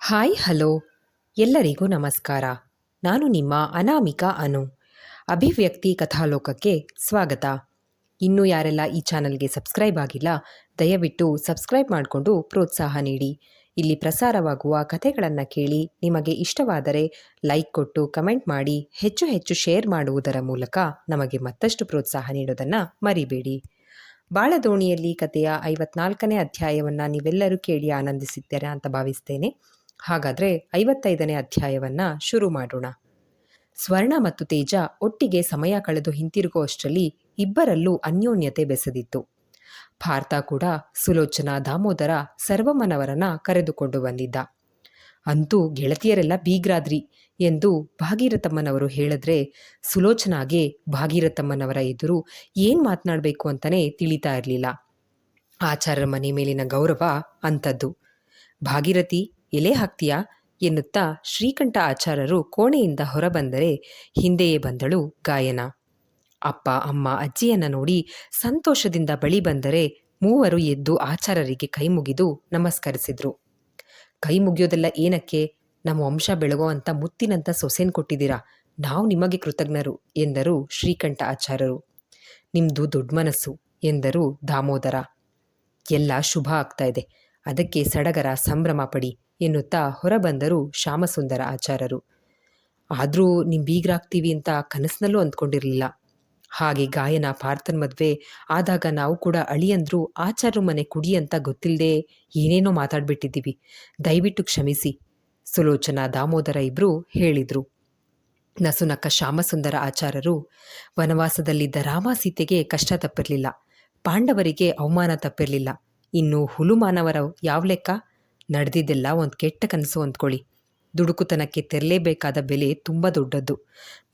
Hi hello ಎಲ್ಲರಿಗೂ ನಮಸ್ಕಾರ. ನಾನು ನಿಮ್ಮ ಅನಾಮಿಕಾ ಅನು. ಅಭಿವ್ಯಕ್ತಿ ಕಥಾಲೋಕಕ್ಕೆ ಸ್ವಾಗತ. ಇನ್ನೂ ಯಾರೆಲ್ಲ ಈ ಚಾನಲ್ಗೆ ಸಬ್ಸ್ಕ್ರೈಬ್ ಆಗಿಲ್ಲ, ದಯವಿಟ್ಟು ಸಬ್ಸ್ಕ್ರೈಬ್ ಮಾಡಿಕೊಂಡು ಪ್ರೋತ್ಸಾಹ ನೀಡಿ. ಇಲ್ಲಿ ಪ್ರಸಾರವಾಗುವ ಕಥೆಗಳನ್ನು ಕೇಳಿ ನಿಮಗೆ ಇಷ್ಟವಾದರೆ ಲೈಕ್ ಕೊಟ್ಟು ಕಮೆಂಟ್ ಮಾಡಿ, ಹೆಚ್ಚು ಹೆಚ್ಚು ಶೇರ್ ಮಾಡುವುದರ ಮೂಲಕ ನಮಗೆ ಮತ್ತಷ್ಟು ಪ್ರೋತ್ಸಾಹ ನೀಡೋದನ್ನು ಮರಿಬೇಡಿ. ಬಾಳದೋಣಿಯಲ್ಲಿ ಕಥೆಯ 54ನೇ ಅಧ್ಯಾಯವನ್ನು ನೀವೆಲ್ಲರೂ ಕೇಳಿ ಆನಂದಿಸಿದ್ದೀರಾ ಅಂತ ಭಾವಿಸ್ತೇನೆ. ಹಾಗಾದರೆ 55ನೇ ಅಧ್ಯಾಯವನ್ನು ಶುರು ಮಾಡೋಣ. ಸ್ವರ್ಣ ಮತ್ತು ತೇಜ ಒಟ್ಟಿಗೆ ಸಮಯ ಕಳೆದು ಹಿಂತಿರುಗುವಷ್ಟರಲ್ಲಿ ಇಬ್ಬರಲ್ಲೂ ಅನ್ಯೋನ್ಯತೆ ಬೆಸೆದಿತ್ತು. ಪಾರ್ಥ ಕೂಡ ಸುಲೋಚನಾ, ದಾಮೋದರ, ಸರ್ವಮ್ಮನವರನ್ನ ಕರೆದುಕೊಂಡು ಬಂದಿದ್ದ. ಅಂತೂ ಗೆಳತಿಯರೆಲ್ಲ ಬೀಗ್ರಾದ್ರಿ ಎಂದು ಭಾಗೀರಥಮ್ಮನವರು ಹೇಳಿದ್ರೆ ಸುಲೋಚನಾಗೆ ಭಾಗೀರಥಮ್ಮನವರ ಎದುರು ಏನು ಮಾತನಾಡಬೇಕು ಅಂತಲೇ ತಿಳಿತಾ ಇರಲಿಲ್ಲ. ಆಚಾರ್ಯರ ಮನೆ ಮೇಲಿನ ಗೌರವ ಅಂಥದ್ದು. ಭಾಗೀರಥಿ, ಎಲೆ ಹಾಕ್ತೀಯಾ ಎನ್ನುತ್ತಾ ಶ್ರೀಕಂಠ ಆಚಾರ್ಯರು ಕೋಣೆಯಿಂದ ಹೊರಬಂದರೆ ಹಿಂದೆಯೇ ಬಂದಳು ಗಾಯನ. ಅಪ್ಪ, ಅಮ್ಮ, ಅಜ್ಜಿಯನ್ನ ನೋಡಿ ಸಂತೋಷದಿಂದ ಬಳಿ ಬಂದರೆ ಮೂವರು ಎದ್ದು ಆಚಾರ್ಯರಿಗೆ ಕೈ ಮುಗಿದು ನಮಸ್ಕರಿಸಿದ್ರು. ಕೈ ಮುಗಿಯೋದೆಲ್ಲ ಏನಕ್ಕೆ? ನಮ್ಮ ವಂಶ ಬೆಳಗೋ ಅಂತ ಮುತ್ತಿನಂತ ಸೊಸೆನ್ ಕೊಟ್ಟಿದ್ದೀರಾ, ನಾವು ನಿಮಗೆ ಕೃತಜ್ಞರು ಎಂದರು ಶ್ರೀಕಂಠ ಆಚಾರ್ಯರು. ನಿಮ್ದು ದೊಡ್ಡ ಮನಸ್ಸು ಎಂದರು ದಾಮೋದರ. ಎಲ್ಲ ಶುಭ ಆಗ್ತಾ ಇದೆ, ಅದಕ್ಕೆ ಸಡಗರ ಸಂಭ್ರಮ ಪಡಿ ಎನ್ನುತ್ತಾ ಹೊರಬಂದರು ಶ್ಯಾಮಸುಂದರ ಆಚಾರ್ಯರು. ಆದರೂ ನಿಮ್ಮ ಬೀಗ್ರಾಗ್ತೀವಿ ಅಂತ ಕನಸಿನಲ್ಲೂ ಅಂದ್ಕೊಂಡಿರಲಿಲ್ಲ. ಹಾಗೆ ಗಾಯನ ಪಾರ್ಥನ್ ಮದುವೆ ಆದಾಗ ನಾವು ಕೂಡ ಅಳಿಯಂದ್ರು ಆಚಾರ್ಯ ಮನೆ ಕುಡಿ ಅಂತ ಗೊತ್ತಿಲ್ಲದೆ ಏನೇನೋ ಮಾತಾಡ್ಬಿಟ್ಟಿದ್ದೀವಿ, ದಯವಿಟ್ಟು ಕ್ಷಮಿಸಿ ಸುಲೋಚನಾ, ದಾಮೋದರ ಇಬ್ಬರು ಹೇಳಿದರು. ನಸುನಕ್ಕ ಶ್ಯಾಮಸುಂದರ ಆಚಾರ್ಯರು, ವನವಾಸದಲ್ಲಿದ್ದ ರಾಮ ಸೀತೆಗೆ ಕಷ್ಟ ತಪ್ಪಿರಲಿಲ್ಲ, ಪಾಂಡವರಿಗೆ ಅವಮಾನ ತಪ್ಪಿರಲಿಲ್ಲ, ಇನ್ನು ಹುಲುಮಾನವರ ಯಾವ ಲೆಕ್ಕ? ನಡೆದಿದ್ದೆಲ್ಲ ಒಂದು ಕೆಟ್ಟ ಕನಸು ಅಂದ್ಕೊಳ್ಳಿ. ದುಡುಕುತನಕ್ಕೆ ತೆರಲೇಬೇಕಾದ ಬೆಲೆ ತುಂಬ ದೊಡ್ಡದ್ದು.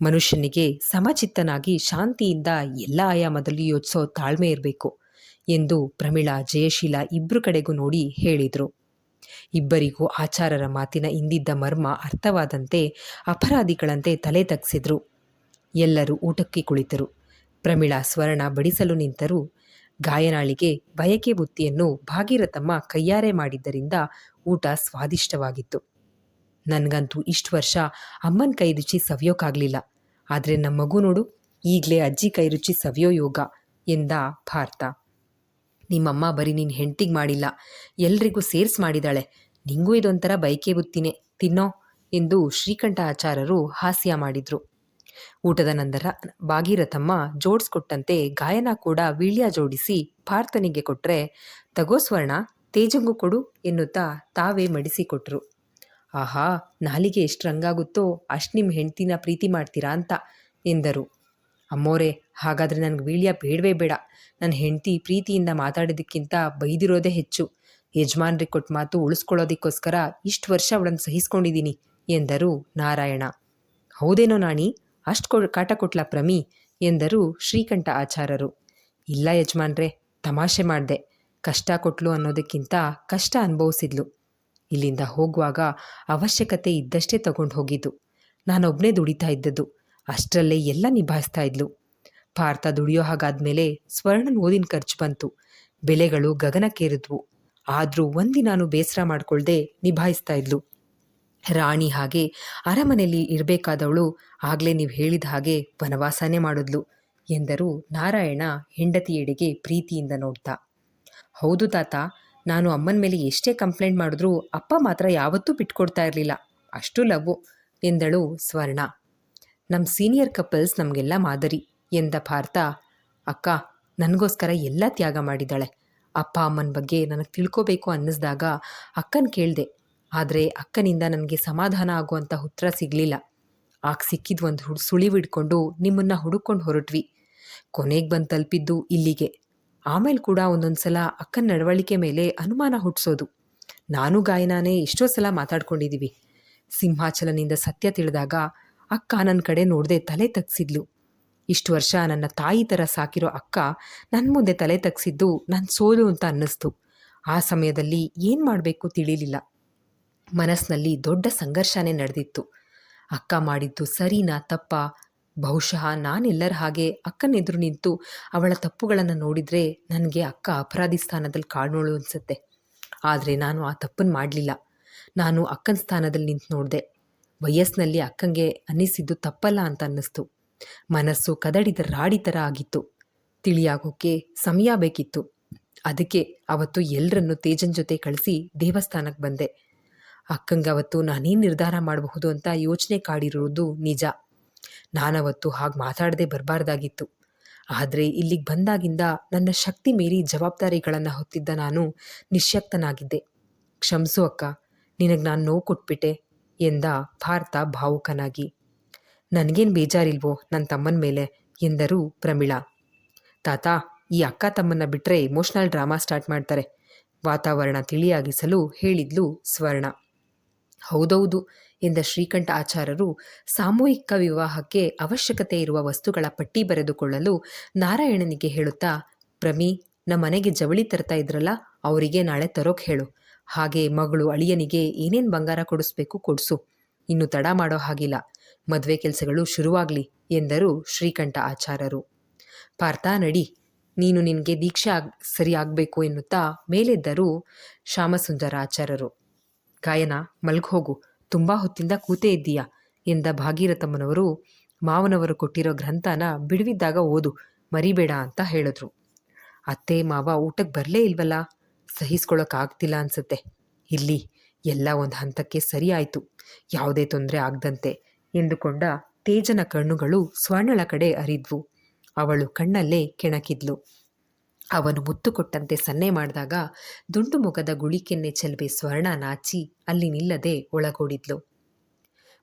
ಮನುಷ್ಯನಿಗೆ ಸಮಚಿತ್ತನಾಗಿ ಶಾಂತಿಯಿಂದ ಎಲ್ಲ ಆಯಾಮದಲ್ಲಿ ಯೋಚಿಸೋ ತಾಳ್ಮೆ ಇರಬೇಕು ಎಂದು ಪ್ರಮೀಳಾ, ಜಯಶೀಲ ಇಬ್ಬರು ಕಡೆಗೂ ನೋಡಿ ಹೇಳಿದರು. ಇಬ್ಬರಿಗೂ ಆಚಾರ್ಯರ ಮಾತಿನ ಇಂದಿದ್ದ ಮರ್ಮ ಅರ್ಥವಾದಂತೆ ಅಪರಾಧಿಗಳಂತೆ ತಲೆ ತಗ್ಸಿದ್ರು. ಎಲ್ಲರೂ ಊಟಕ್ಕೆ ಕುಳಿತರು. ಪ್ರಮೀಳಾ ಸ್ವರ್ಣ ಬಡಿಸಲು ನಿಂತರು. ಗಾಯನಾಳಿಗೆ ಬಯಕೆ ಬುತ್ತಿಯನ್ನು ಭಾಗೀರಥಮ್ಮ ಕೈಯಾರೆ ಮಾಡಿದ್ದರಿಂದ ಊಟ ಸ್ವಾದಿಷ್ಟವಾಗಿತ್ತು. ನನಗಂತೂ ಇಷ್ಟು ವರ್ಷ ಅಮ್ಮನ ಕೈ ರುಚಿ ಸವಿಯೋಕ್ಕಾಗಲಿಲ್ಲ, ಆದರೆ ನಮ್ಮ ಮಗು ನೋಡು, ಈಗಲೇ ಅಜ್ಜಿ ಕೈ ರುಚಿ ಸವಿಯೋ ಯೋಗ ಎಂದ ಪಾರ್ಥ. ನಿಮ್ಮಮ್ಮ ಬರೀ ನೀನು ಹೆಂಡ್ತಿಗೆ ಮಾಡಿಲ್ಲ, ಎಲ್ರಿಗೂ ಸೇರ್ಸ್ ಮಾಡಿದಾಳೆ, ನಿಂಗೂ ಇದೊಂಥರ ಬಯಕೆ ಬುತ್ತಿನೇ, ತಿನ್ನೋ ಎಂದು ಶ್ರೀಕಂಠ ಆಚಾರ್ಯರು ಹಾಸ್ಯ ಮಾಡಿದ್ರು. ಊಟದ ನಂತರ ಭಾಗೀರಥಮ್ಮ ಜೋಡಿಸ್ಕೊಟ್ಟಂತೆ ಗಾಯನ ಕೂಡ ವೀಳ್ಯ ಜೋಡಿಸಿ ಪಾರ್ಥನಿಗೆ ಕೊಟ್ಟರೆ, ತಗೋ ಸ್ವರ್ಣ, ತೇಜಂಗೂ ಕೊಡು ಎನ್ನುತ್ತಾ ತಾವೇ ಮಡಿಸಿಕೊಟ್ರು. ಆಹಾ, ನಾಲಿಗೆ ಎಷ್ಟು ರಂಗಾಗುತ್ತೋ ಅಷ್ಟು ನಿಮ್ಮ ಹೆಂಡ್ತಿನ ಪ್ರೀತಿ ಮಾಡ್ತೀರಾ ಅಂತ ಎಂದರು. ಅಮ್ಮೋರೆ, ಹಾಗಾದರೆ ನನಗೆ ವೀಳ್ಯ ಬೇಡವೇ ಬೇಡ. ನನ್ನ ಹೆಂಡ್ತಿ ಪ್ರೀತಿಯಿಂದ ಮಾತಾಡೋದಕ್ಕಿಂತ ಬೈದಿರೋದೇ ಹೆಚ್ಚು. ಯಜಮಾನ್ರಿಗೆ ಕೊಟ್ಟ ಮಾತು ಉಳಿಸ್ಕೊಳ್ಳೋದಕ್ಕೋಸ್ಕರ ಇಷ್ಟು ವರ್ಷ ಅವಳನ್ನು ಸಹಿಸ್ಕೊಂಡಿದ್ದೀನಿ ಎಂದರು ನಾರಾಯಣ. ಹೌದೇನೋ ನಾಣಿ, ಅಷ್ಟು ಕಾಟ ಕೊಟ್ಲ ಪ್ರಮಿ ಎಂದರು ಶ್ರೀಕಂಠ ಆಚಾರ್ಯರು. ಇಲ್ಲ ಯಜಮಾನ್ರೆ, ತಮಾಷೆ ಮಾಡಿದೆ. ಕಷ್ಟ ಕೊಟ್ಲು ಅನ್ನೋದಕ್ಕಿಂತ ಕಷ್ಟ ಅನುಭವಿಸಿದ್ಲು. ಇಲ್ಲಿಂದ ಹೋಗುವಾಗ ಅವಶ್ಯಕತೆ ಇದ್ದಷ್ಟೇ ತಗೊಂಡು ಹೋಗಿದ್ದು. ನಾನೊಬ್ಬನೇ ದುಡಿತಾ ಇದ್ದದ್ದು, ಅಷ್ಟರಲ್ಲೇ ಎಲ್ಲ ನಿಭಾಯಿಸ್ತಾ ಇದ್ಲು. ಪಾರ್ಥ ದುಡಿಯೋ ಹಾಗಾದ್ಮೇಲೆ ಸ್ವರ್ಣನ ಓದಿನ ಖರ್ಚು ಬಂತು. ಬೆಲೆಗಳು ಗಗನಕ್ಕೇರಿದ್ವು. ಆದರೂ ಒಂದಿನಾನು ಬೇಸರ ಮಾಡ್ಕೊಳ್ದೆ ನಿಭಾಯಿಸ್ತಾ ಇದ್ಲು. ರಾಣಿ ಹಾಗೆ ಅರಮನೆಯಲ್ಲಿ ಇರಬೇಕಾದವಳು ಆಗಲೇ ನೀವು ಹೇಳಿದ ಹಾಗೆ ವನವಾಸನೇ ಮಾಡಿದ್ಲು ಎಂದರು ನಾರಾಯಣ ಹೆಂಡತಿಯೆಡೆಗೆ ಪ್ರೀತಿಯಿಂದ ನೋಡ್ತಾ. ಹೌದು ತಾತ, ನಾನು ಅಮ್ಮನ ಮೇಲೆ ಎಷ್ಟೇ ಕಂಪ್ಲೇಂಟ್ ಮಾಡಿದ್ರೂ ಅಪ್ಪ ಮಾತ್ರ ಯಾವತ್ತೂ ಬಿಟ್ಕೊಡ್ತಾ ಇರಲಿಲ್ಲ, ಅಷ್ಟು ಲವ್ವು ಎಂದಳು ಸ್ವರ್ಣ. ನಮ್ಮ ಸೀನಿಯರ್ ಕಪಲ್ಸ್ ನಮಗೆಲ್ಲ ಮಾದರಿ ಎಂದ ಪಾರ್ಥ. ಅಕ್ಕ ನನಗೋಸ್ಕರ ಎಲ್ಲ ತ್ಯಾಗ ಮಾಡಿದ್ದಾಳೆ. ಅಪ್ಪ ಅಮ್ಮನ ಬಗ್ಗೆ ನನಗೆ ತಿಳ್ಕೋಬೇಕು ಅನ್ನಿಸ್ದಾಗ ಅಕ್ಕನ ಕೇಳಿದೆ, ಆದರೆ ಅಕ್ಕನಿಂದ ನನಗೆ ಸಮಾಧಾನ ಆಗುವಂಥ ಉತ್ತರ ಸಿಗಲಿಲ್ಲ. ಆಗ ಸಿಕ್ಕಿದ ಒಂದು ಸುಳಿವಿಡ್ಕೊಂಡು ನಿಮ್ಮನ್ನು ಹುಡುಕೊಂಡು ಹೊರಟ್ವಿ. ಕೊನೆಗೆ ಬಂದು ತಲುಪಿದ್ದು ಇಲ್ಲಿಗೆ. ಆಮೇಲೆ ಕೂಡ ಒಂದೊಂದು ಸಲ ಅಕ್ಕನ ನಡವಳಿಕೆ ಮೇಲೆ ಅನುಮಾನ ಹುಟ್ಟಿಸೋದು. ನಾನು ಗಾಯನಾನೇ ಎಷ್ಟೋ ಸಲ ಮಾತಾಡ್ಕೊಂಡಿದ್ದೀವಿ. ಸಿಂಹಾಚಲನಿಂದ ಸತ್ಯ ತಿಳಿದಾಗ ಅಕ್ಕ ನನ್ನ ಕಡೆ ನೋಡದೆ ತಲೆ ತಗ್ಸಿದ್ಲು. ಇಷ್ಟು ವರ್ಷ ನನ್ನ ತಾಯಿ ಥರ ಸಾಕಿರೋ ಅಕ್ಕ ನನ್ನ ಮುಂದೆ ತಲೆ ತಗ್ಸಿದ್ದು ನನ್ನ ಸೋಲು ಅಂತ ಅನ್ನಿಸ್ತು. ಆ ಸಮಯದಲ್ಲಿ ಏನು ಮಾಡಬೇಕು ತಿಳಿಲಿಲ್ಲ. ಮನಸ್ಸಿನಲ್ಲಿ ದೊಡ್ಡ ಸಂಘರ್ಷನೇ ನಡೆದಿತ್ತು. ಅಕ್ಕ ಮಾಡಿದ್ದು ಸರಿನಾ ತಪ್ಪಾ? ಬಹುಶಃ ನಾನೆಲ್ಲರ ಹಾಗೆ ಅಕ್ಕನೆದುರು ನಿಂತು ಅವಳ ತಪ್ಪುಗಳನ್ನು ನೋಡಿದರೆ ನನಗೆ ಅಕ್ಕ ಅಪರಾಧಿ ಸ್ಥಾನದಲ್ಲಿ ಕಾಣೋಳು ಅನಿಸುತ್ತೆ. ಆದರೆ ನಾನು ಆ ತಪ್ಪನ್ನು ಮಾಡಲಿಲ್ಲ. ನಾನು ಅಕ್ಕನ ಸ್ಥಾನದಲ್ಲಿ ನಿಂತು ನೋಡಿದೆ. ವಯಸ್ಸಿನಲ್ಲಿ ಅಕ್ಕಂಗೆ ಅನ್ನಿಸಿದ್ದು ತಪ್ಪಲ್ಲ ಅಂತ ಅನ್ನಿಸ್ತು. ಮನಸ್ಸು ಕದಡಿದ ರಾಡಿ ಥರ ಆಗಿತ್ತು. ತಿಳಿಯಾಗೋಕ್ಕೆ ಸಮಯ ಬೇಕಿತ್ತು. ಅದಕ್ಕೆ ಅವತ್ತು ಎಲ್ಲರನ್ನೂ ತೇಜನ್ ಜೊತೆ ಕಳಿಸಿ ದೇವಸ್ಥಾನಕ್ಕೆ ಬಂದೆ. ಅಕ್ಕಂಗೆ ಅವತ್ತು ನಾನೇನು ನಿರ್ಧಾರ ಮಾಡಬಹುದು ಅಂತ ಯೋಚನೆ ಕಾಡಿರೋದು ನಿಜ. ನಾನವತ್ತು ಹಾಗೆ ಮಾತಾಡದೆ ಬರಬಾರ್ದಾಗಿತ್ತು. ಆದರೆ ಇಲ್ಲಿಗೆ ಬಂದಾಗಿಂದ ನನ್ನ ಶಕ್ತಿ ಮೀರಿ ಜವಾಬ್ದಾರಿಗಳನ್ನು ಹೊತ್ತಿದ್ದ ನಾನು ನಿಶ್ಶಕ್ತನಾಗಿದ್ದೆ. ಕ್ಷಮಿಸು ಅಕ್ಕ, ನಿನಗೆ ನಾನು ನೋವು ಕೊಟ್ಬಿಟ್ಟೆ ಎಂದ ಪಾರ್ಥ ಭಾವುಕನಾಗಿ. ನನಗೇನು ಬೇಜಾರಿಲ್ವೋ ನನ್ನ ತಮ್ಮನ ಮೇಲೆ ಎಂದರು ಪ್ರಮೀಳಾ. ತಾತ, ಈ ಅಕ್ಕ ತಮ್ಮನ್ನ ಬಿಟ್ಟರೆ ಎಮೋಷ್ನಲ್ ಡ್ರಾಮಾ ಸ್ಟಾರ್ಟ್ ಮಾಡ್ತಾರೆ, ವಾತಾವರಣ ತಿಳಿಯಾಗಿಸಲು ಹೇಳಿದ್ಲು ಸ್ವರ್ಣ. ಹೌದೌದು ಎಂದ ಶ್ರೀಕಂಠ ಆಚಾರ್ಯರು ಸಾಮೂಹಿಕ ವಿವಾಹಕ್ಕೆ ಅವಶ್ಯಕತೆ ಇರುವ ವಸ್ತುಗಳ ಪಟ್ಟಿ ಬರೆದುಕೊಳ್ಳಲು ನಾರಾಯಣನಿಗೆ ಹೇಳುತ್ತಾ, ಪ್ರಮಿ, ನಮ್ಮ ಮನೆಗೆ ಜವಳಿ ತರ್ತಾ ಇದ್ರಲ್ಲ, ಅವರಿಗೆ ನಾಳೆ ತರೋಕೆ ಹೇಳು. ಹಾಗೆ ಮಗಳು ಅಳಿಯನಿಗೆ ಏನೇನು ಬಂಗಾರ ಕೊಡಿಸ್ಬೇಕು ಕೊಡಿಸು. ಇನ್ನು ತಡ ಮಾಡೋ ಹಾಗಿಲ್ಲ, ಮದುವೆ ಕೆಲಸಗಳು ಶುರುವಾಗಲಿ ಎಂದರು ಶ್ರೀಕಂಠ ಆಚಾರ್ಯರು. ಪಾರ್ಥ, ನಡಿ, ನೀನು ನಿನಗೆ ದೀಕ್ಷೆ ಸರಿ ಆಗಬೇಕು ಎನ್ನುತ್ತಾ ಮೇಲೆದ್ದರು ಶ್ಯಾಮಸುಂದರ ಆಚಾರ್ಯರು. ಗಾಯನ, ಮಲ್ಗೋಗು, ತುಂಬ ಹೊತ್ತಿಂದ ಕೂತೇ ಇದ್ದೀಯಾ ಎಂದ ಭಾಗೀರಥಮ್ಮನವರು ಮಾವನವರು ಕೊಟ್ಟಿರೋ ಗ್ರಂಥನ ಬಿಡುವಿದ್ದಾಗ ಓದು, ಮರಿಬೇಡ ಅಂತ ಹೇಳಿದ್ರು. ಅತ್ತೆ ಮಾವ ಊಟಕ್ಕೆ ಬರಲೇ ಇಲ್ವಲ್ಲ, ಸಹಿಸ್ಕೊಳ್ಳೋಕ್ಕಾಗ್ತಿಲ್ಲ ಅನ್ಸುತ್ತೆ. ಇಲ್ಲಿ ಎಲ್ಲ ಒಂದು ಹಂತಕ್ಕೆ ಸರಿ ಆಯಿತು, ಯಾವುದೇ ತೊಂದರೆ ಆಗದಂತೆ ಎಂದುಕೊಂಡ ತೇಜನ ಕಣ್ಣುಗಳು ಸ್ವರ್ಣಳ ಕಡೆ ಅರಿದ್ವು. ಅವಳು ಕಣ್ಣಲ್ಲೇ ಕೆಣಕಿದ್ಲು. ಅವನು ಮುತ್ತು ಕೊಟ್ಟಂತೆ ಸನ್ನೆ ಮಾಡಿದಾಗ ದುಂಡು ಮೊಗದ ಗುಳಿಕೆನ್ನೆ ಚೆಲುವೆ ಸ್ವರ್ಣ ನಾಚಿ ಅಲ್ಲಿ ನಿಲ್ಲದೆ ಒಳಗೋಡಿದ್ಲು.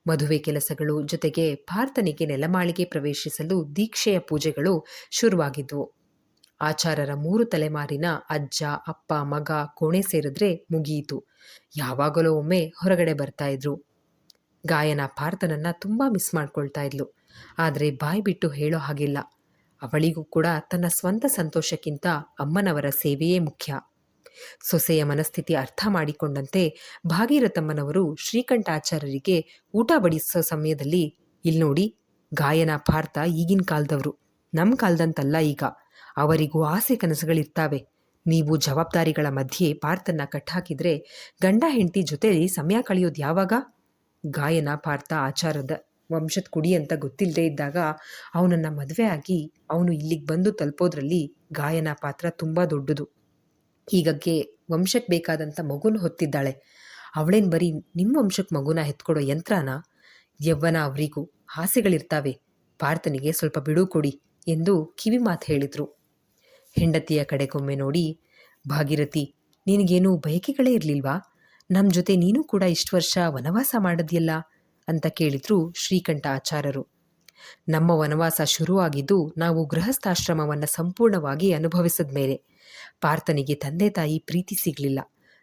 ಮದುವೆ ಕೆಲಸಗಳು ಜೊತೆಗೆ ಪಾರ್ಥನಿಗೆ ನೆಲಮಾಳಿಗೆ ಪ್ರವೇಶಿಸಲು ದೀಕ್ಷೆಯ ಪೂಜೆಗಳು ಶುರುವಾಗಿದ್ವು. ಆಚಾರ್ಯರ 3 ತಲೆಮಾರಿನ ಅಜ್ಜ, ಅಪ್ಪ, ಮಗ ಕೋಣೆ ಸೇರಿದ್ರೆ ಮುಗಿಯಿತು. ಯಾವಾಗಲೂ ಒಮ್ಮೆ ಹೊರಗಡೆ ಬರ್ತಾ ಇದ್ರು. ಗಾಯನ ಪಾರ್ಥನನ್ನ ತುಂಬ ಮಿಸ್ ಮಾಡ್ಕೊಳ್ತಾ ಇದ್ಲು. ಆದರೆ ಬಾಯಿ ಬಿಟ್ಟು ಹೇಳೋ ಹಾಗಿಲ್ಲ. ಅವಳಿಗೂ ಕೂಡ ತನ್ನ ಸ್ವಂತ ಸಂತೋಷಕ್ಕಿಂತ ಅಮ್ಮನವರ ಸೇವೆಯೇ ಮುಖ್ಯ. ಸೊಸೆಯ ಮನಸ್ಥಿತಿ ಅರ್ಥ ಮಾಡಿಕೊಂಡಂತೆ ಭಾಗೀರಥಮ್ಮನವರು ಶ್ರೀಕಂಠಾಚಾರ್ಯರಿಗೆ ಊಟ ಬಡಿಸೋ ಸಮಯದಲ್ಲಿ, ಇಲ್ಲಿ ನೋಡಿ, ಗಾಯನ ಪಾರ್ಥ ಈಗಿನ ಕಾಲದವರು, ನಮ್ಮ ಕಾಲದಂತಲ್ಲ ಈಗ. ಅವರಿಗೂ ಆಸೆ ಕನಸುಗಳಿರ್ತಾವೆ. ನೀವು ಜವಾಬ್ದಾರಿಗಳ ಮಧ್ಯೆ ಪಾರ್ಥನ ಕಟ್ಟಾಕಿದ್ರೆ ಗಂಡ ಹೆಂಡತಿ ಜೊತೆಲಿ ಸಮಯ ಕಳೆಯೋದು ಯಾವಾಗ? ಗಾಯನ ಪಾರ್ಥ ಆಚಾರದ ವಂಶದ ಕುಡಿ ಅಂತ ಗೊತ್ತಿಲ್ಲದೆ ಇದ್ದಾಗ ಅವನನ್ನು ಮದುವೆ ಆಗಿ ಅವನು ಇಲ್ಲಿಗೆ ಬಂದು ತಲುಪೋದ್ರಲ್ಲಿ ಗಾಯನ ಪಾತ್ರ ತುಂಬ ದೊಡ್ಡದು. ಹೀಗಾಗಿ ವಂಶಕ್ಕೆ ಬೇಕಾದಂಥ ಮಗುನ ಹೊತ್ತಿದ್ದಾಳೆ. ಅವಳೇನು ಬರೀ ನಿಮ್ಮ ವಂಶಕ್ಕೆ ಮಗುನ ಎತ್ಕೊಡೋ ಯಂತ್ರನ? ಯವ್ವನ ಅವರಿಗೂ ಆಸೆಗಳಿರ್ತಾವೆ. ಪಾರ್ಥನಿಗೆ ಸ್ವಲ್ಪ ಬಿಡು ಕೊಡಿ ಎಂದು ಕಿವಿ ಮಾತು ಹೇಳಿದರು. ಹೆಂಡತಿಯ ಕಡೆಗೊಮ್ಮೆ ನೋಡಿ, ಭಾಗೀರಥಿ, ನಿನಗೇನು ಬಯಕೆಗಳೇ ಇರಲಿಲ್ವಾ? ನಮ್ಮ ಜೊತೆ ನೀನು ಕೂಡ ಇಷ್ಟು ವರ್ಷ ವನವಾಸ ಮಾಡಿದ್ಯಲ್ಲ ಅಂತ ಕೇಳಿದ್ರು ಶ್ರೀಕಂಠ ಆಚಾರ್ಯರು. ನಮ್ಮ ವನವಾಸ ಶುರುವಾಗಿದ್ದು ನಾವು ಗೃಹಸ್ಥಾಶ್ರಮವನ್ನು ಸಂಪೂರ್ಣವಾಗಿ ಅನುಭವಿಸಿದ ಮೇಲೆ. ಪಾರ್ಥನಿಗೆ ತಂದೆ ತಾಯಿ ಪ್ರೀತಿ ಸಿಗಲಿಲ್ಲ.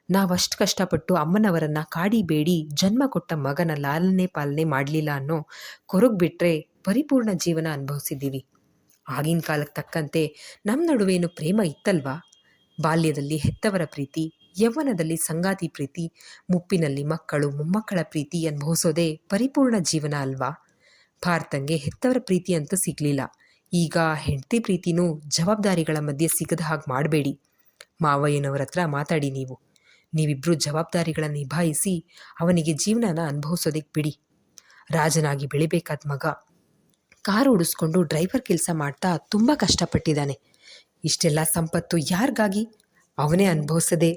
ನಾವಷ್ಟು ಕಷ್ಟಪಟ್ಟು ಅಮ್ಮನವರನ್ನು ಕಾಡಿ ಬೇಡಿ ಜನ್ಮ ಕೊಟ್ಟ ಮಗನ ಲಾಲನೆ ಪಾಲನೆ ಮಾಡಲಿಲ್ಲ ಅನ್ನೋ ಕೊರಗು ಬಿಟ್ಟರೆ ಪರಿಪೂರ್ಣ ಜೀವನ ಅನುಭವಿಸಿದ್ದೀವಿ. ಆಗಿನ ಕಾಲಕ್ಕೆ ತಕ್ಕಂತೆ ನಮ್ಮ ನಡುವೇನು ಪ್ರೇಮ ಇತ್ತಲ್ವಾ? ಬಾಲ್ಯದಲ್ಲಿ ಹೆತ್ತವರ ಪ್ರೀತಿ, ಯೌವನದಲ್ಲಿ ಸಂಗಾತಿ ಪ್ರೀತಿ, ಮುಪ್ಪಿನಲ್ಲಿ ಮಕ್ಕಳು ಮೊಮ್ಮಕ್ಕಳ ಪ್ರೀತಿ ಅನುಭವಿಸೋದೇ ಪರಿಪೂರ್ಣ ಜೀವನ ಅಲ್ವಾ? ಪಾರ್ಥಂಗೆ ಹೆತ್ತವರ ಪ್ರೀತಿ ಅಂತೂ ಸಿಗಲಿಲ್ಲ. ಈಗ ಹೆಂಡತಿ ಪ್ರೀತಿನೂ ಜವಾಬ್ದಾರಿಗಳ ಮಧ್ಯೆ ಸಿಗದ ಹಾಗೆ ಮಾಡಬೇಡಿ. ಮಾವಯ್ಯನವರ ಹತ್ರ ಮಾತಾಡಿ. ನೀವಿಬ್ಬರು ಜವಾಬ್ದಾರಿಗಳನ್ನು ನಿಭಾಯಿಸಿ ಅವನಿಗೆ ಜೀವನನ ಅನುಭವಿಸೋದಕ್ಕೆ ಬಿಡಿ. ರಾಜನಾಗಿ ಬೆಳಿಬೇಕಾದ ಮಗ ಕಾರು ಓಡಿಸ್ಕೊಂಡು ಡ್ರೈವರ್ ಕೆಲಸ ಮಾಡ್ತಾ ತುಂಬ ಕಷ್ಟಪಟ್ಟಿದ್ದಾನೆ. ಇಷ್ಟೆಲ್ಲ ಸಂಪತ್ತು ಯಾರಿಗಾಗಿ? ಅವನೇ ಅನುಭವಿಸದೆ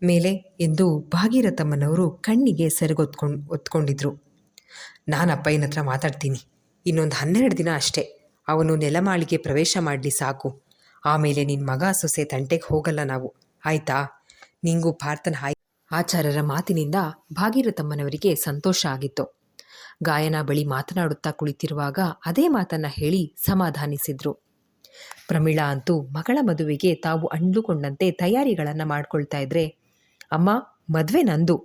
ಮೇಲೆ ಎಂದು ಭಾಗೀರಥಮ್ಮನವರು ಕಣ್ಣಿಗೆ ಒತ್ಕೊಂಡಿದ್ರು. ನಾನು ಅಪ್ಪಯ್ಯನ ಹತ್ರ ಮಾತಾಡ್ತೀನಿ. ಇನ್ನೊಂದು 12 ದಿನ ಅಷ್ಟೇ. ಅವನು ನೆಲಮಾಳಿಗೆ ಪ್ರವೇಶ ಮಾಡಲಿ ಸಾಕು. ಆಮೇಲೆ ನಿನ್ನ ಮಗ ಸೊಸೆ ತಂಟೆಗೆ ಹೋಗಲ್ಲ ನಾವು, ಆಯ್ತಾ? ನಿಂಗೂ ಪಾರ್ಥನ ಆಚಾರ್ಯರ ಮಾತಿನಿಂದ ಭಾಗೀರಥಮ್ಮನವರಿಗೆ ಸಂತೋಷ ಆಗಿತ್ತು. ಗಾಯನ ಬಳಿ ಮಾತನಾಡುತ್ತಾ ಕುಳಿತಿರುವಾಗ ಅದೇ ಮಾತನ್ನು ಹೇಳಿ ಸಮಾಧಾನಿಸಿದ್ರು. ಪ್ರಮೀಳಾ ಅಂತೂ ಮಗಳ ಮದುವೆಗೆ ತಾವು ಅಂದುಕೊಂಡಂತೆ ತಯಾರಿಗಳನ್ನು ಮಾಡ್ಕೊಳ್ತಾ ಇದ್ರೆ, ಅಮ್ಮ, ಮದುವೆ ನಂದು,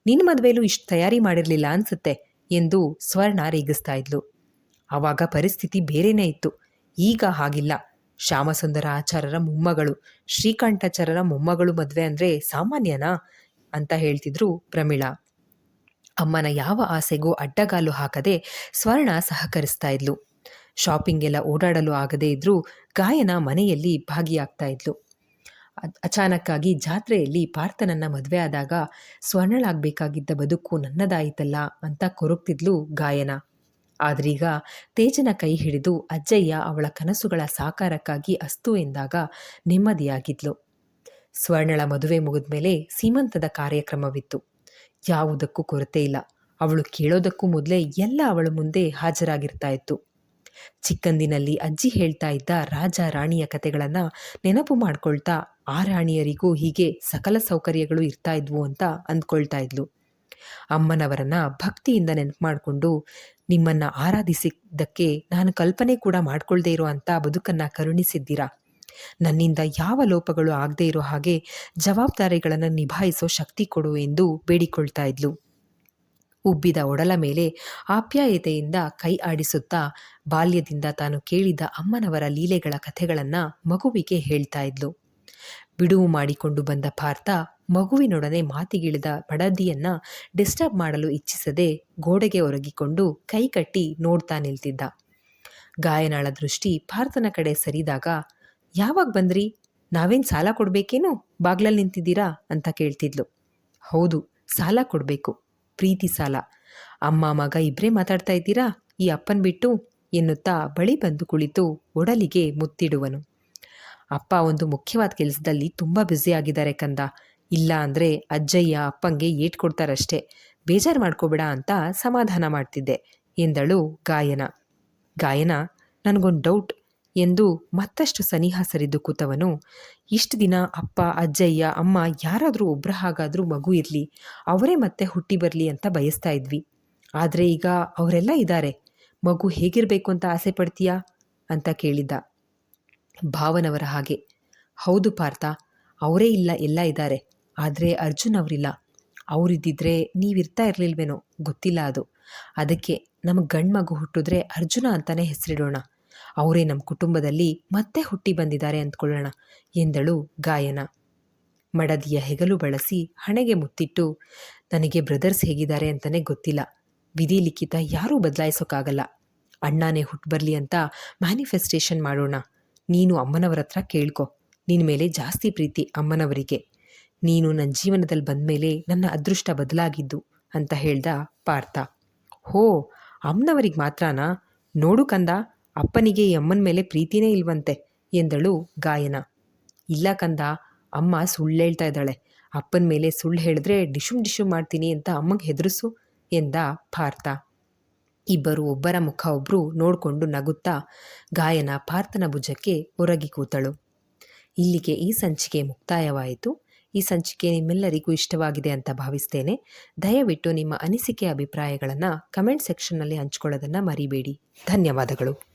ನಿನ್ನ ಮದುವೆಲೂ ಇಷ್ಟು ತಯಾರಿ ಮಾಡಿರಲಿಲ್ಲ ಅನ್ಸುತ್ತೆ ಎಂದು ಸ್ವರ್ಣ ರೇಗಿಸ್ತಾ ಇದ್ಲು. ಆವಾಗ ಪರಿಸ್ಥಿತಿ ಬೇರೆನೇ ಇತ್ತು. ಈಗ ಹಾಗಿಲ್ಲ. ಶ್ಯಾಮಸುಂದರ ಆಚಾರ್ಯರ ಮೊಮ್ಮಗಳು, ಶ್ರೀಕಂಠಾಚಾರ್ಯರ ಮೊಮ್ಮಗಳು ಮದುವೆ ಅಂದರೆ ಸಾಮಾನ್ಯನಾ ಅಂತ ಹೇಳ್ತಿದ್ರು ಪ್ರಮೀಳಾ. ಅಮ್ಮನ ಯಾವ ಆಸೆಗೂ ಅಡ್ಡಗಾಲು ಹಾಕದೆ ಸ್ವರ್ಣ ಸಹಕರಿಸ್ತಾ ಇದ್ಲು. ಶಾಪಿಂಗ್ ಎಲ್ಲ ಓಡಾಡಲು ಆಗದೇ ಇದ್ರೂ ಗಾಯನ ಮನೆಯಲ್ಲಿ ಭಾಗಿಯಾಗ್ತಾ ಇದ್ಲು. ಅಚಾನಕ್ಕಾಗಿ ಜಾತ್ರೆಯಲ್ಲಿ ಪಾರ್ಥನನ್ನ ಮದುವೆ ಆದಾಗ ಸ್ವರ್ಣಳಾಗಬೇಕಾಗಿದ್ದ ಬದುಕು ನನ್ನದಾಯಿತಲ್ಲ ಅಂತ ಕೊರಗ್ತಿದ್ಲು ಗಾಯನ. ಆದ್ರೀಗ ತೇಜನ ಕೈ ಹಿಡಿದು ಅಜ್ಜಯ್ಯ ಅವಳ ಕನಸುಗಳ ಸಾಕಾರಕ್ಕಾಗಿ ಅಸ್ತು ಎಂದಾಗ ನೆಮ್ಮದಿಯಾಗಿದ್ಲು. ಸ್ವರ್ಣಳ ಮದುವೆ ಮುಗಿದ್ಮೇಲೆ ಸೀಮಂತದ ಕಾರ್ಯಕ್ರಮವಿತ್ತು. ಯಾವುದಕ್ಕೂ ಕೊರತೆ ಇಲ್ಲ. ಅವಳು ಕೇಳೋದಕ್ಕೂ ಮೊದಲೇ ಎಲ್ಲ ಅವಳ ಮುಂದೆ ಹಾಜರಾಗಿರ್ತಾ ಇತ್ತು. ಚಿಕ್ಕಂದಿನಲ್ಲಿ ಅಜ್ಜಿ ಹೇಳ್ತಾ ಇದ್ದ ರಾಜ ರಾಣಿಯ ಕತೆಗಳನ್ನು ನೆನಪು ಮಾಡ್ಕೊಳ್ತಾ ಆ ರಾಣಿಯರಿಗೂ ಹೀಗೆ ಸಕಲ ಸೌಕರ್ಯಗಳು ಇರ್ತಾ ಇದ್ವು ಅಂತ ಅಂದ್ಕೊಳ್ತಾ ಇದ್ಲು. ಅಮ್ಮನವರನ್ನ ಭಕ್ತಿಯಿಂದ ನೆನಪು ಮಾಡಿಕೊಂಡು ನಿಮ್ಮನ್ನ ಆರಾಧಿಸಿದ್ದಕ್ಕೆ ನಾನು ಕಲ್ಪನೆ ಕೂಡ ಮಾಡ್ಕೊಳ್ದೇ ಇರೋ ಅಂಥ ಬದುಕನ್ನು ಕರುಣಿಸಿದ್ದೀರಾ. ನನ್ನಿಂದ ಯಾವ ಲೋಪಗಳು ಆಗದೇ ಇರೋ ಹಾಗೆ ಜವಾಬ್ದಾರಿಗಳನ್ನು ನಿಭಾಯಿಸೋ ಶಕ್ತಿ ಕೊಡು ಎಂದು ಬೇಡಿಕೊಳ್ತಾ ಇದ್ಲು. ಉಬ್ಬಿದ ಒಡಲ ಮೇಲೆ ಆಪ್ಯಾಯತೆಯಿಂದ ಕೈ ಆಡಿಸುತ್ತಾ ಬಾಲ್ಯದಿಂದ ತಾನು ಕೇಳಿದ ಅಮ್ಮನವರ ಲೀಲೆಗಳ ಕಥೆಗಳನ್ನು ಮಗುವಿಗೆ ಹೇಳ್ತಾ ಇದ್ಲು. ಬಿಡುವು ಮಾಡಿಕೊಂಡು ಬಂದ ಪಾರ್ಥ ಮಗುವಿನೊಡನೆ ಮಾತಿಗಿಳಿದ ಬಡದಿಯನ್ನ ಡಿಸ್ಟರ್ಬ್ ಮಾಡಲು ಇಚ್ಛಿಸದೆ ಗೋಡೆಗೆ ಒರಗಿಕೊಂಡು ಕೈ ಕಟ್ಟಿ ನೋಡ್ತಾ ನಿಲ್ತಿದ್ದ. ಗಾಯನಾಳ ದೃಷ್ಟಿ ಪಾರ್ಥನ ಕಡೆ ಸರಿದಾಗ, ಯಾವಾಗ ಬಂದ್ರಿ? ನಾವೇನು ಸಾಲ ಕೊಡಬೇಕೇನು? ಬಾಗ್ಲಲ್ಲಿ ನಿಂತಿದ್ದೀರಾ ಅಂತ ಕೇಳ್ತಿದ್ಲು. ಹೌದು, ಸಾಲ ಕೊಡಬೇಕು, ಪ್ರೀತಿ ಸಾಲ. ಅಮ್ಮ ಮಗ ಇಬ್ಬರೇ ಮಾತಾಡ್ತಾ ಇದ್ದೀರಾ ಈ ಅಪ್ಪನ್ ಬಿಟ್ಟು ಎನ್ನುತ್ತಾ ಬಳಿ ಬಂದು ಕುಳಿತು ಒಡಲಿಗೆ ಮುತ್ತಿಡುವನು. ಅಪ್ಪ ಒಂದು ಮುಖ್ಯವಾದ ಕೆಲಸದಲ್ಲಿ ತುಂಬ ಬ್ಯುಸಿ ಆಗಿದ್ದಾರೆ ಕಂದ. ಇಲ್ಲ ಅಂದರೆ ಅಜ್ಜಯ್ಯ ಅಪ್ಪಂಗೆ ಏಟ್ ಕೊಡ್ತಾರಷ್ಟೇ. ಬೇಜಾರು ಮಾಡ್ಕೋಬೇಡ ಅಂತ ಸಮಾಧಾನ ಮಾಡ್ತಿದ್ದೆ ಎಂದಳು ಗಾಯನ. ಗಾಯನ, ನನಗೊಂದು ಡೌಟ್ ಎಂದು ಮತ್ತಷ್ಟು ಸನಿಹ ಸರಿದು ಕೂತವನು, ಇಷ್ಟು ದಿನ ಅಪ್ಪ ಅಜ್ಜಯ್ಯ ಅಮ್ಮ ಯಾರಾದರೂ ಒಬ್ಬರ ಹಾಗಾದರೂ ಮಗು ಇರಲಿ, ಅವರೇ ಮತ್ತೆ ಹುಟ್ಟಿ ಬರಲಿ ಅಂತ ಬಯಸ್ತಾ ಇದ್ವಿ. ಆದರೆ ಈಗ ಅವರೆಲ್ಲ ಇದ್ದಾರೆ, ಮಗು ಹೇಗಿರಬೇಕು ಅಂತ ಆಸೆ ಪಡ್ತೀಯಾ ಅಂತ ಕೇಳಿದ್ದ. ಭಾವನವರ ಹಾಗೆ. ಹೌದು ಪಾರ್ಥ, ಅವರೇ ಇಲ್ಲ ಎಲ್ಲ ಇದ್ದಾರೆ, ಆದರೆ ಅರ್ಜುನ್ ಅವರಿಲ್ಲ. ಅವರಿದ್ದಿದ್ರೆ ನೀವಿರ್ತಾ ಇರಲಿಲ್ವೇನೋ ಗೊತ್ತಿಲ್ಲ. ಅದಕ್ಕೆ ನಮಗೆ ಗಂಡು ಮಗು ಹುಟ್ಟಿದ್ರೆ ಅರ್ಜುನ ಅಂತಾನೆ ಹೆಸರಿಡೋಣ. ಅವರೇ ನಮ್ಮ ಕುಟುಂಬದಲ್ಲಿ ಮತ್ತೆ ಹುಟ್ಟಿ ಬಂದಿದ್ದಾರೆ ಅಂದ್ಕೊಳ್ಳೋಣ ಎಂದಳು ಗಾಯನ. ಮಡದಿಯ ಹೆಗಲು ಬಳಸಿ ಹಣೆಗೆ ಮುತ್ತಿಟ್ಟು, ನನಗೆ ಬ್ರದರ್ಸ್ ಹೇಗಿದ್ದಾರೆ ಅಂತಲೇ ಗೊತ್ತಿಲ್ಲ. ವಿಧಿ ಲಿಖಿತ ಯಾರೂ ಬದಲಾಯಿಸೋಕ್ಕಾಗಲ್ಲ. ಅಣ್ಣನೇ ಹುಟ್ಟು ಬರಲಿ ಅಂತ ಮ್ಯಾನಿಫೆಸ್ಟೇಷನ್ ಮಾಡೋಣ. ನೀನು ಅಮ್ಮನವರ ಹತ್ರ ಕೇಳ್ಕೊ. ನಿನ್ನ ಮೇಲೆ ಜಾಸ್ತಿ ಪ್ರೀತಿ ಅಮ್ಮನವರಿಗೆ. ನೀನು ನನ್ನ ಜೀವನದಲ್ಲಿ ಬಂದ ಮೇಲೆ ನನ್ನ ಅದೃಷ್ಟ ಬದಲಾಗಿದ್ದು ಅಂತ ಹೇಳ್ದ ಪಾರ್ಥ. ಹೋ, ಅಮ್ಮನವರಿಗೆ ಮಾತ್ರನಾ? ನೋಡು ಕಂದ, ಅಪ್ಪನಿಗೆ ಈ ಅಮ್ಮನ ಮೇಲೆ ಪ್ರೀತಿನೇ ಇಲ್ವಂತೆ ಎಂದಳು ಗಾಯನ. ಇಲ್ಲ ಕಂದ, ಅಮ್ಮ ಸುಳ್ಳು ಹೇಳ್ತಾ ಇದ್ದಾಳೆ. ಅಪ್ಪನ ಮೇಲೆ ಸುಳ್ಳು ಹೇಳಿದ್ರೆ ಡಿಶುಮ್ ಮಾಡ್ತೀನಿ ಅಂತ ಅಮ್ಮಂಗೆ ಹೆದರಿಸು ಎಂದ ಪಾರ್ಥ. ಇಬ್ಬರು ಒಬ್ಬರ ಮುಖ ಒಬ್ಬರು ನೋಡಿಕೊಂಡು ನಗುತ್ತಾ ಗಾಯನ ಪಾರ್ಥನ ಭುಜಕ್ಕೆ ಒರಗಿ ಕೂತಳು. ಇಲ್ಲಿಗೆ ಈ ಸಂಚಿಕೆ ಮುಕ್ತಾಯವಾಯಿತು. ಈ ಸಂಚಿಕೆ ನಿಮ್ಮೆಲ್ಲರಿಗೂ ಇಷ್ಟವಾಗಿದೆ ಅಂತ ಭಾವಿಸ್ತೇನೆ. ದಯವಿಟ್ಟು ನಿಮ್ಮ ಅನಿಸಿಕೆ ಅಭಿಪ್ರಾಯಗಳನ್ನು ಕಮೆಂಟ್ ಸೆಕ್ಷನ್ನಲ್ಲಿ ಹಂಚ್ಕೊಳ್ಳೋದನ್ನು ಮರಿಬೇಡಿ. ಧನ್ಯವಾದಗಳು.